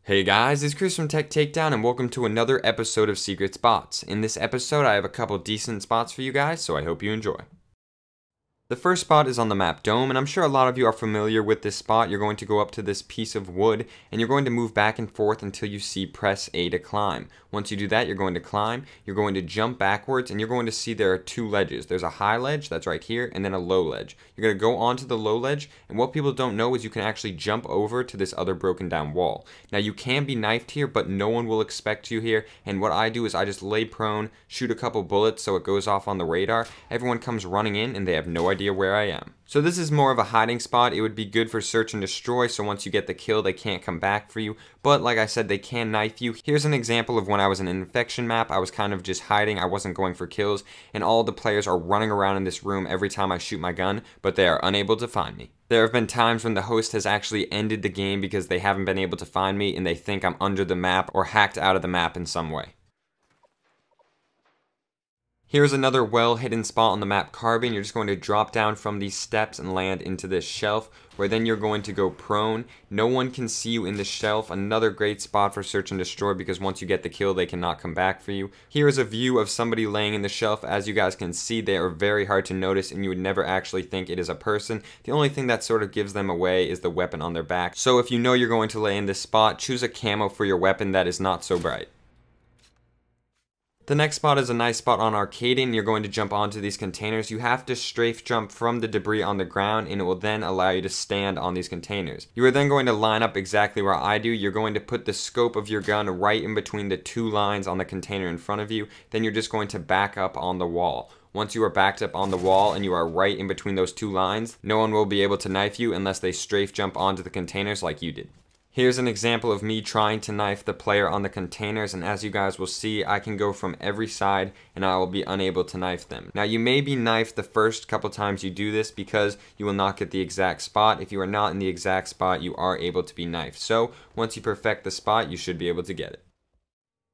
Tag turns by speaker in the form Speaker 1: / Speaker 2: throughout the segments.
Speaker 1: Hey guys, it's Chris from Tech Takedown and welcome to another episode of Secret Spots. In this episode I have a couple decent spots for you guys, so I hope you enjoy. The first spot is on the map Dome, and I'm sure a lot of you are familiar with this spot. You're going to go up to this piece of wood, and you're going to move back and forth until you see press A to climb. Once you do that, you're going to climb, you're going to jump backwards, and you're going to see there are two ledges. There's a high ledge, that's right here, and then a low ledge. You're going to go onto the low ledge, and what people don't know is you can actually jump over to this other broken down wall. Now you can be knifed here, but no one will expect you here, and what I do is I just lay prone, shoot a couple bullets so it goes off on the radar. Everyone comes running in, and they have no idea where I am. So this is more of a hiding spot. It would be good for search and destroy, so once you get the kill they can't come back for you, but like I said, they can knife you. Here's an example of when I was in an infection map. I was kind of just hiding, I wasn't going for kills, and all the players are running around in this room every time I shoot my gun, but they are unable to find me. There have been times when the host has actually ended the game because they haven't been able to find me and they think I'm under the map or hacked out of the map in some way. Here's another well-hidden spot on the map Carbon. You're just going to drop down from these steps and land into this shelf, where then you're going to go prone. No one can see you in the shelf. Another great spot for search and destroy because once you get the kill, they cannot come back for you. Here is a view of somebody laying in the shelf. As you guys can see, they are very hard to notice and you would never actually think it is a person. The only thing that sort of gives them away is the weapon on their back. So if you know you're going to lay in this spot, choose a camo for your weapon that is not so bright. The next spot is a nice spot on arcading. You're going to jump onto these containers. You have to strafe jump from the debris on the ground and it will then allow you to stand on these containers. You are then going to line up exactly where I do. You're going to put the scope of your gun right in between the two lines on the container in front of you. Then you're just going to back up on the wall. Once you are backed up on the wall and you are right in between those two lines, no one will be able to knife you unless they strafe jump onto the containers like you did. Here's an example of me trying to knife the player on the containers, and as you guys will see, I can go from every side and I will be unable to knife them. Now you may be knifed the first couple times you do this because you will not get the exact spot. If you are not in the exact spot, you are able to be knifed. So once you perfect the spot, you should be able to get it.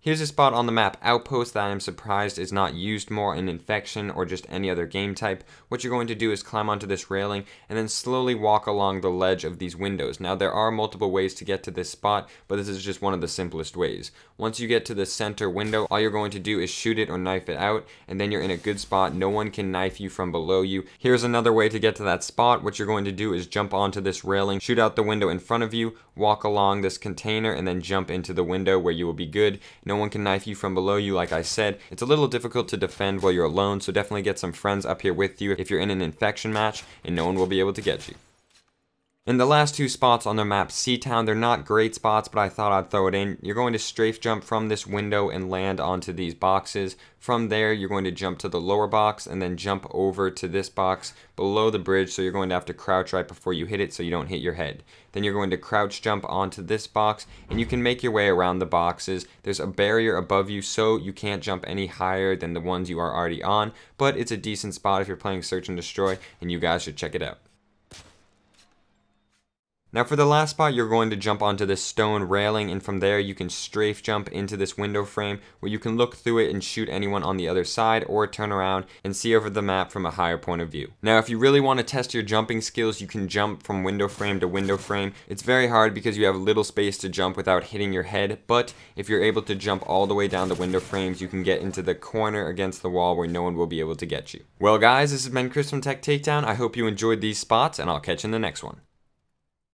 Speaker 1: Here's a spot on the map Outpost that I am surprised is not used more in Infection or just any other game type. What you're going to do is climb onto this railing and then slowly walk along the ledge of these windows. Now there are multiple ways to get to this spot, but this is just one of the simplest ways. Once you get to the center window, all you're going to do is shoot it or knife it out, and then you're in a good spot. No one can knife you from below you. Here's another way to get to that spot. What you're going to do is jump onto this railing, shoot out the window in front of you, walk along this container, and then jump into the window where you will be good. No one can knife you from below you, like I said. It's a little difficult to defend while you're alone, so definitely get some friends up here with you if you're in an infection match, and no one will be able to get you. And the last two spots on the map Seatown, they're not great spots, but I thought I'd throw it in. You're going to strafe jump from this window and land onto these boxes. From there, you're going to jump to the lower box and then jump over to this box below the bridge, so you're going to have to crouch right before you hit it so you don't hit your head. Then you're going to crouch jump onto this box, and you can make your way around the boxes. There's a barrier above you, so you can't jump any higher than the ones you are already on, but it's a decent spot if you're playing Search and Destroy, and you guys should check it out. Now for the last spot, you're going to jump onto this stone railing, and from there you can strafe jump into this window frame where you can look through it and shoot anyone on the other side or turn around and see over the map from a higher point of view. Now if you really want to test your jumping skills, you can jump from window frame to window frame. It's very hard because you have little space to jump without hitting your head, but if you're able to jump all the way down the window frames, you can get into the corner against the wall where no one will be able to get you. Well guys, this has been Chris from Tech Takedown. I hope you enjoyed these spots, and I'll catch you in the next one.